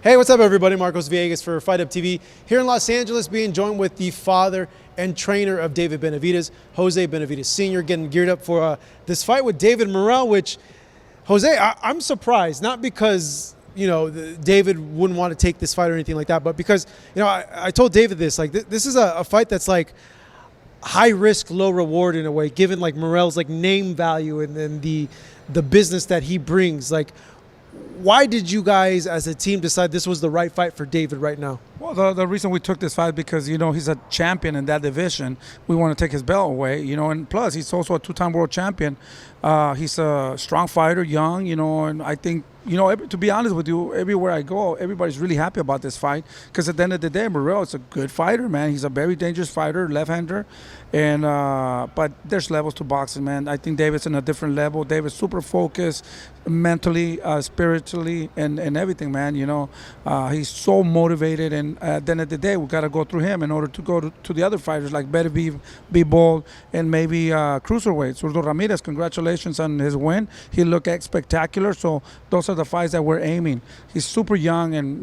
Hey, what's up, everybody? Marcos Villegas for Fight Up TV here in Los Angeles, being joined with the father and trainer of David Benavidez, Jose Benavidez Sr, getting geared up for this fight with David Morrell, which, Jose, I'm surprised, not because, David wouldn't want to take this fight or anything like that, but because, I told David this, this is a fight that's like high risk, low reward in a way, given like Morell's like name value and then the business that he brings. Like, why did you guys as a team decide this was the right fight for David right now? Well, the reason we took this fight because, he's a champion in that division. We want to take his belt away, and plus he's also a two-time world champion. He's a strong fighter, young, and I think, to be honest with you, everywhere I go, everybody's really happy about this fight because at the end of the day, Morell is a good fighter, man. He's a very dangerous fighter, left-hander, and but there's levels to boxing, man. I think David's in a different level. David's super focused mentally, spiritually, and everything, man. He's so motivated, and at the end of the day, we got to go through him in order to go to the other fighters like Beterbiev, Bivol, and maybe cruiserweight. Zurdo Ramirez, congratulations on his win. He looked spectacular. So those are the fights that we're aiming. He's super young, and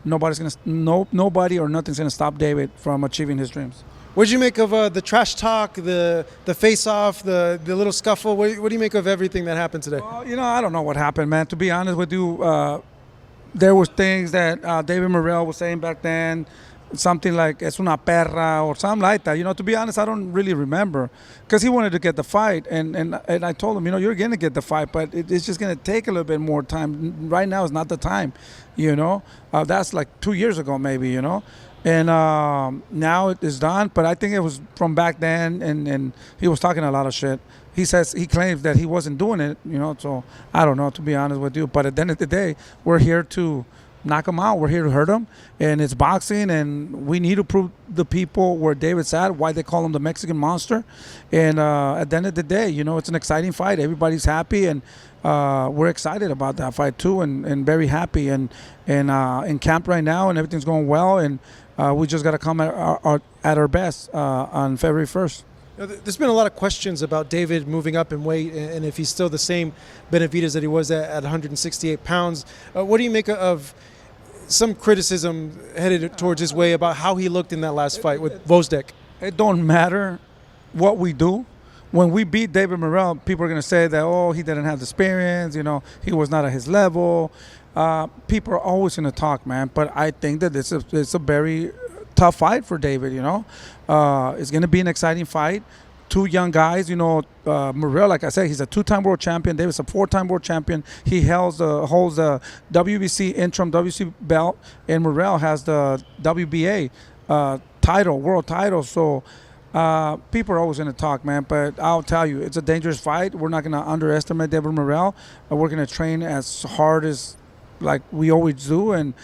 nobody or nothing's gonna stop David from achieving his dreams. What did you make of the trash talk, the face-off, the little scuffle? What do you make of everything that happened today? Well, I don't know what happened, man. To be honest with you, there was things that David Morrell was saying back then, something like "es una perra" or something like that. To be honest, I don't really remember because he wanted to get the fight, and I told him, you're gonna get the fight, but it's just gonna take a little bit more time. Right now is not the time, That's like 2 years ago, maybe, And now it is done, but I think it was from back then, and he was talking a lot of shit. He claims that he wasn't doing it, so I don't know, to be honest with you. But at the end of the day, we're here to knock him out. We're here to hurt him, and it's boxing, and we need to prove the people where David's at, why they call him the Mexican Monster. And at the end of the day, it's an exciting fight. Everybody's happy, and we're excited about that fight too, and very happy. And in camp right now, and everything's going well, and we just got to come at our best on February 1st. There's been a lot of questions about David moving up in weight and if he's still the same Benavidez that he was at 168 pounds. What do you make of some criticism headed towards his way about how he looked in that last fight with Vosdek? It don't matter what we do. When we beat David Morrell, people are going to say that, he didn't have the experience, he was not at his level. People are always going to talk, man. But I think that it's a very tough fight for David, It's going to be an exciting fight. Two young guys, Morell, like I said, he's a two-time world champion. David's a four-time world champion. He holds the WBC interim WBC belt, and Morell has the WBA world title. So people are always going to talk, man. But I'll tell you, it's a dangerous fight. We're not going to underestimate David Morrell. We're going to train as hard as like we always do, and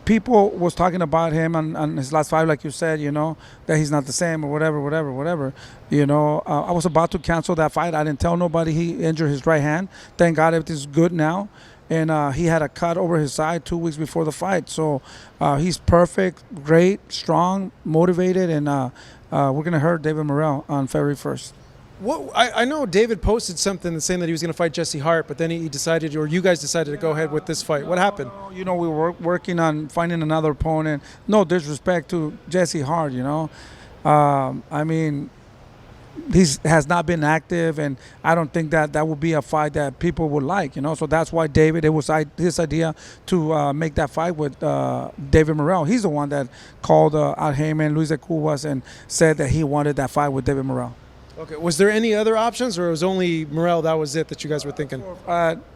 people was talking about him on his last fight, like you said, that he's not the same or whatever. I was about to cancel that fight. I didn't tell nobody. He injured his right hand. Thank God everything's good now. And he had a cut over his side 2 weeks before the fight. So he's perfect, great, strong, motivated, and we're going to hurt David Morrell on February 1st. I know David posted something saying that he was going to fight Jesse Hart, but then he decided, or you guys decided to go ahead with this fight. What happened? We were working on finding another opponent. No disrespect to Jesse Hart, I mean, he has not been active, and I don't think that would be a fight that people would like, So that's why David, it was his idea to make that fight with David Morrell. He's the one that called out Heyman, Luis de Cubas, and said that he wanted that fight with David Morrell. Okay. Was there any other options, or it was only Morrell? That was it that you guys were thinking?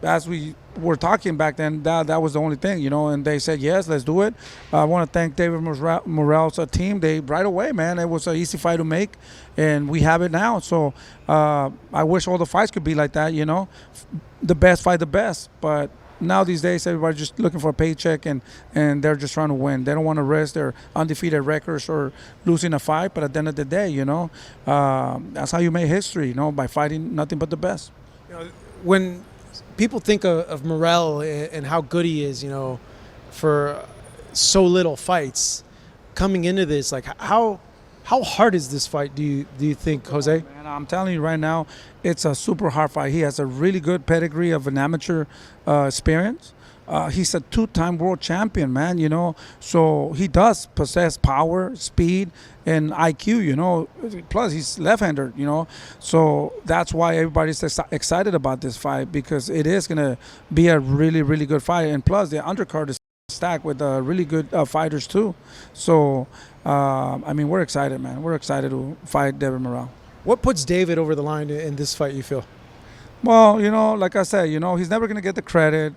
As we were talking back then, that was the only thing, and they said yes, let's do it. I want to thank David Morrell's team. They right away, man. It was an easy fight to make, and we have it now. So I wish all the fights could be like that, The best fight the best, but now these days everybody's just looking for a paycheck, and they're just trying to win. They don't want to risk their undefeated records or losing a fight. But at the end of the day, that's how you make history, by fighting nothing but the best. When people think of Morell and how good he is, for so little fights, coming into this, like how How hard is this fight? Do you think, Jose? Man, I'm telling you right now, it's a super hard fight. He has a really good pedigree of an amateur experience. He's a two-time world champion, man, you know. So he does possess power, speed, and IQ, you know. Plus, he's left-hander, you know. So that's why everybody's excited about this fight, because it is going to be a really, really good fight. And plus, the undercard is stacked with really good fighters, too. So, I mean, we're excited, man. We're excited to fight David Morrell. What puts David over the line in this fight, you feel? Well, you know, like I said, you know, he's never going to get the credit.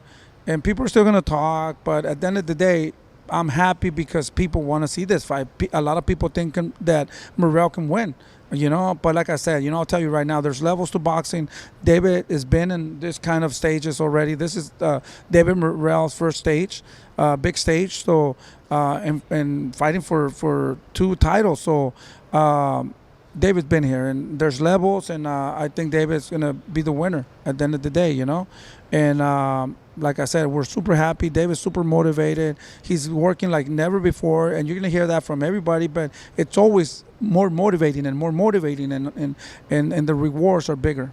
And people are still going to talk, but at the end of the day, I'm happy because people want to see this fight. A lot of people think that Morrell can win, you know. But like I said, you know, I'll tell you right now, there's levels to boxing. David has been in this kind of stages already. This is David Morrell's first stage, big stage. So, and fighting for 2 titles. So, David's been here, and there's levels, and I think David's going to be the winner at the end of the day, you know. And like I said, we're super happy. David's super motivated. He's working like never before, and you're going to hear that from everybody, but it's always more motivating, and the rewards are bigger.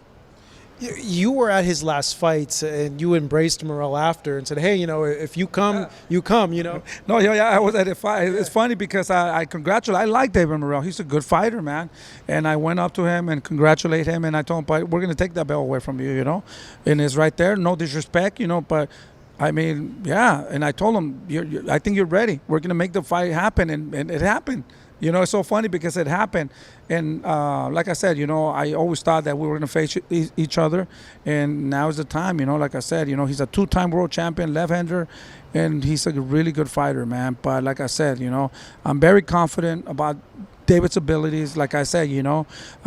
You were at his last fight, and you embraced Morrell after and said, hey, you know, if you come, you come, you know. No, yeah, I was at a fight. It's funny because I like David Morrell. He's a good fighter, man. And I went up to him and congratulate him, and I told him, we're going to take that belt away from you, you know. And it's right there, no disrespect, you know, but I mean, yeah. And I told him, I think you're ready. We're going to make the fight happen, and it happened. You know, it's so funny because it happened. And like I said, you know, I always thought that we were going to face each other. And now is the time, you know, like I said, you know, he's a 2-time world champion, left-hander, and he's a really good fighter, man. But like I said, you know, I'm very confident about David's abilities. Like I said, you know,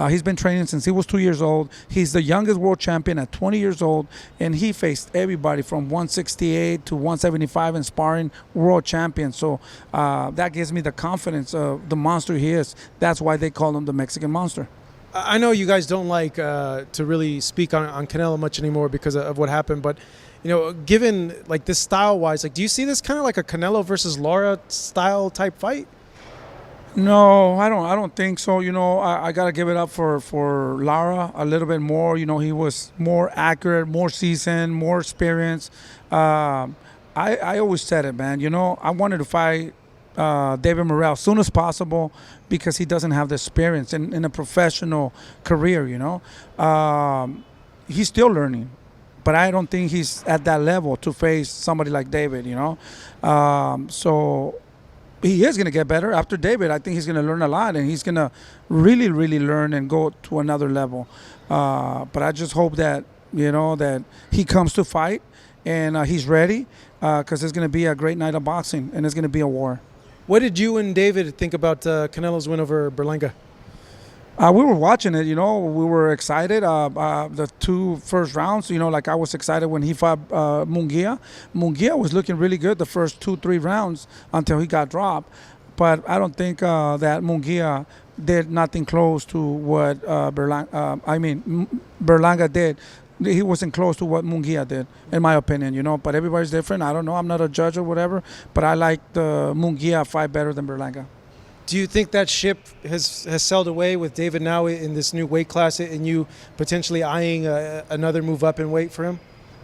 he's been training since he was 2 years old. He's the youngest world champion at 20 years old, and he faced everybody from 168 to 175 in sparring world champions. So that gives me the confidence of the monster he is. That's why they call him the Mexican Monster. I know you guys don't like to really speak on Canelo much anymore because of what happened, but you know, given like this style-wise, like, do you see this kind of like a Canelo versus Lara style type fight? No, I don't think so. You know, I got to give it up for Lara a little bit more. You know, he was more accurate, more seasoned, more experienced. I always said it, man. You know, I wanted to fight David Morrell as soon as possible because he doesn't have the experience in a professional career, you know. He's still learning, but I don't think he's at that level to face somebody like David, you know. So he is going to get better. After David, I think he's going to learn a lot, and he's going to really, really learn and go to another level. But I just hope that, you know, that he comes to fight and he's ready because it's going to be a great night of boxing, and it's going to be a war. What did you and David think about Canelo's win over Berlanga? We were watching it, you know. We were excited. The 2 first rounds, you know, like I was excited when he fought Munguia. Munguia was looking really good the first 2-3 rounds until he got dropped. But I don't think that Munguia did nothing close to what Berlanga did. He wasn't close to what Munguia did, in my opinion, you know. But everybody's different. I don't know. I'm not a judge or whatever. But I like the Munguia fight better than Berlanga. Do you think that ship has sailed away with David now in this new weight class, and you potentially eyeing another move up in weight for him?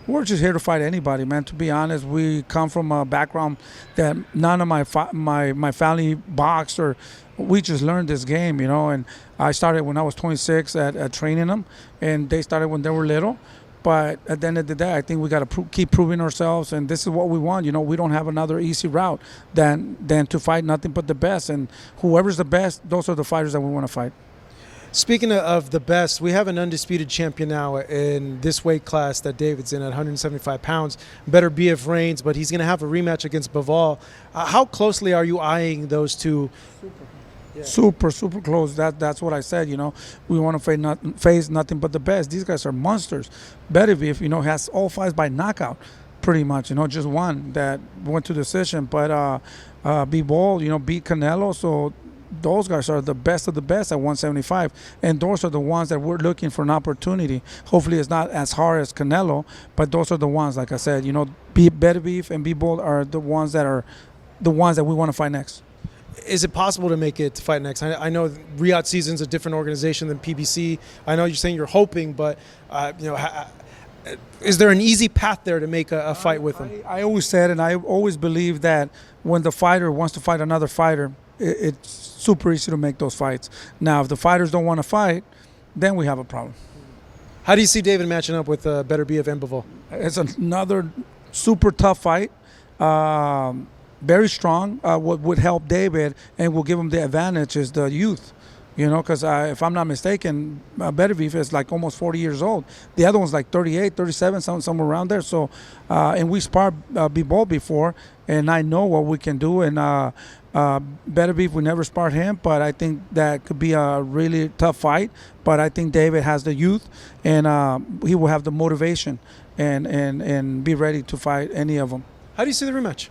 We're just here to fight anybody, man. To be honest, we come from a background that none of my family boxed, or we just learned this game, you know. And I started when I was 26 at training them, and they started when they were little. But at the end of the day, I think we got to keep proving ourselves, and this is what we want. You know, we don't have another easy route than to fight nothing but the best. And whoever's the best, those are the fighters that we want to fight. Speaking of the best, we have an undisputed champion now in this weight class that David's in at 175 pounds. Beterbiev reigns, but he's going to have a rematch against Bivol. How closely are you eyeing those two? Yeah. Super close. That's what I said. You know, we want to face nothing but the best. These guys are monsters. Beterbiev, you know, has all fights by knockout, pretty much. You know, just one that went to decision. But Bivol, you know, beat Canelo. So those guys are the best of the best at 175, and those are the ones that we're looking for an opportunity. Hopefully, it's not as hard as Canelo, but those are the ones. Like I said, you know, Beterbiev and Bivol are the ones that we want to fight next. Is it possible to make it to Fight Next? I know Riyadh Season's a different organization than PBC. I know you're saying you're hoping, but is there an easy path there to make a fight with him? I always said, and I always believe that when the fighter wants to fight another fighter, it's super easy to make those fights. Now, if the fighters don't want to fight, then we have a problem. How do you see David matching up with Beterbiev and Bivol? It's another super tough fight. Very strong. What would help David and will give him the advantage is the youth. Because if I'm not mistaken, Beterbiev is like almost 40 years old. The other one's like 38, 37, somewhere around there. So, and we sparred Bivol before, and I know what we can do. And Beterbiev, we never sparred him, but I think that could be a really tough fight. But I think David has the youth, and he will have the motivation and be ready to fight any of them. How do you see the rematch?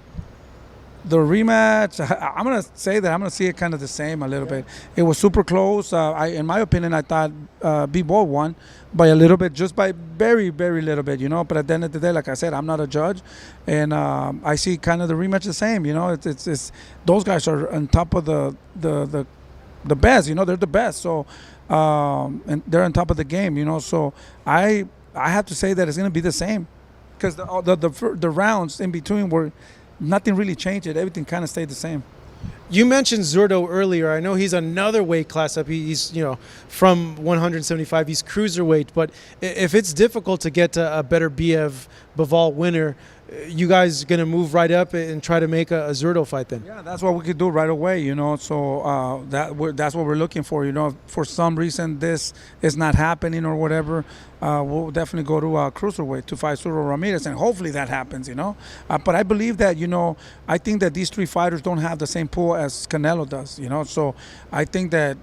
The rematch, I'm going to say that I'm going to see it kind of the same a little bit. It was super close. In my opinion, I thought Bivol won by a little bit, just by very, very little bit, But at the end of the day, like I said, I'm not a judge. And I see kind of the rematch the same, It's those guys are on top of the best, They're the best. So, and they're on top of the game, So I have to say that it's going to be the same. Because the rounds in between were... Nothing really changed. Everything kind of stayed the same. You mentioned Zurdo earlier. I know he's another weight class up. He's from 175. He's cruiserweight. But if it's difficult to get a Beterbiev Bivol winner, you guys going to move right up and try to make a Zurdo fight then? Yeah, that's what we could do right away. So that's what we're looking for. If for some reason this is not happening or whatever, we'll definitely go to cruiserweight to fight Zurdo Ramirez, and hopefully that happens. But I believe that I think that these three fighters don't have the same pool as Canelo does. So I think that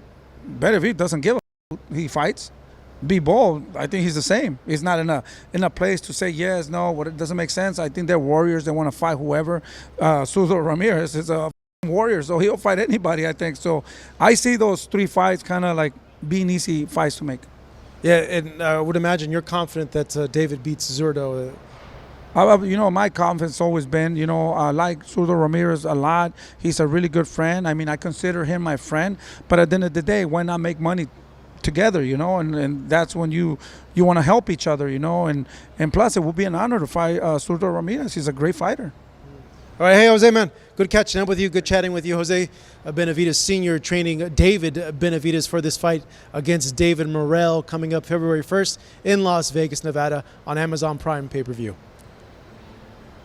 Beterbiev doesn't give a he fights. Bivol, I think he's the same. He's not in a place to say yes, no. What it doesn't make sense. I think they're warriors. They want to fight whoever. Zurdo Ramirez is a warrior, so he'll fight anybody. I think so. I see those three fights kind of like being easy fights to make. Yeah, and I would imagine you're confident that David beats Zurdo. My confidence always been, I like Zurdo Ramirez a lot. He's a really good friend. I mean, I consider him my friend. But at the end of the day, why not make money together, and that's when you want to help each other, and plus it will be an honor to fight Zurdo Ramirez. He's a great fighter. All right, hey Jose, man, good catching up with you, good chatting with you. Jose Benavidez Sr. training David Benavidez for this fight against David Morrell coming up February 1st in Las Vegas, Nevada on Amazon Prime pay-per-view.